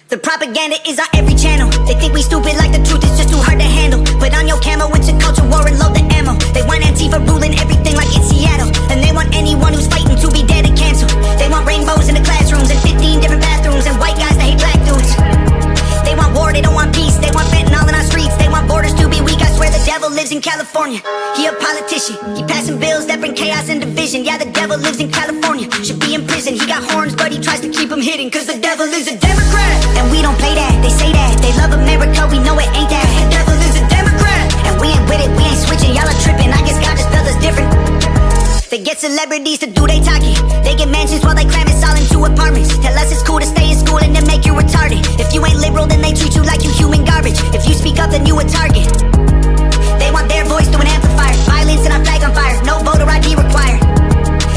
The propaganda is on every channel. They think we stupid like the truth is just too hard to handle. Put on your camo, it's a culture war and load the ammo. They want Antifa ruling everything like it's Seattle. And they want anyone who's fighting to be dead and canceled. They want rainbows in the classrooms and 15 different bathrooms and white guys that hate black dudes. They want war, they don't want peace. They want fentanyl in our streets. They want borders to be weak. I swear the devil lives in California. He a politician. He passing bills that bring chaos and division. Yeah, the devil lives in California. Should be in prison. He got horns, but he tries to keep them hidden. Cause the devil is a Democrat. And we don't play that. They say that. They love America. We know it ain't that. The devil is a Democrat. And we ain't with it. We ain't switching. Y'all are tripping. I guess God just spelled us different. They get celebrities to do they talking. They get mansions while they cram us all into apartments. Tell us it's cool to stay in school and then make you retarded. If you ain't liberal, then they treat you like you human garbage. If you speak up, then you a target. They want their voice to an amplifier. Violence and our flag on fire. No voter ID required.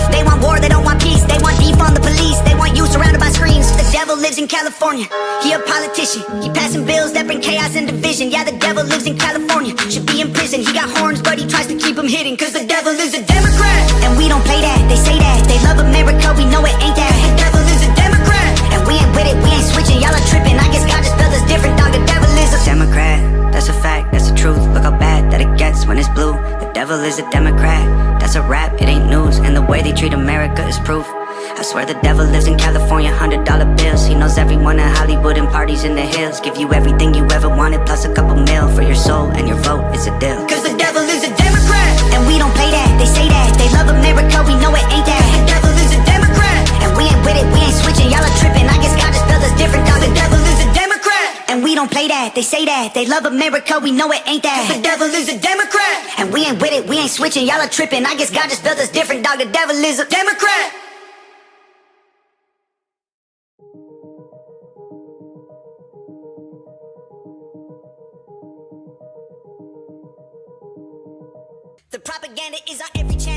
They want war, they don't want peace. They want defund the police. They want you surrounded by screens. The devil lives in California. He a politician. He passing bills that bring chaos and division. Yeah, the devil lives in California. Should be in prison. He got horns, but he tries to keep them hidden. Cause the devil is a Democrat. And we don't play that. They say that. They love America. We know it ain't that. The devil is a Democrat. And we ain't with it. We ain't switching. Y'all are tripping. I guess God just spelled us different. Dog, the devil is a Democrat. That's a fact. That's the truth. Look how bad that it gets when it's blue. The devil is a Democrat. That's a rap. It ain't news. And the way they treat America is proof. I swear the devil lives in California, $100 bills. He knows everyone in Hollywood and parties in the hills. Give you everything you ever wanted, plus a couple mil for your soul, and your vote is a deal. Cause the devil is a Democrat. And we don't play that, they say that. They love America, we know it ain't that. The devil is a Democrat. And we ain't with it, we ain't switching. Y'all are tripping, I guess God just spelled us different. Dog, the devil is a Democrat. And we don't play that, they say that. They love America, we know it ain't that. The devil is a Democrat. And we ain't with it, we ain't switching. Y'all are tripping, I guess God just spelled us different. Dog, the devil is a Democrat. The propaganda is on every channel.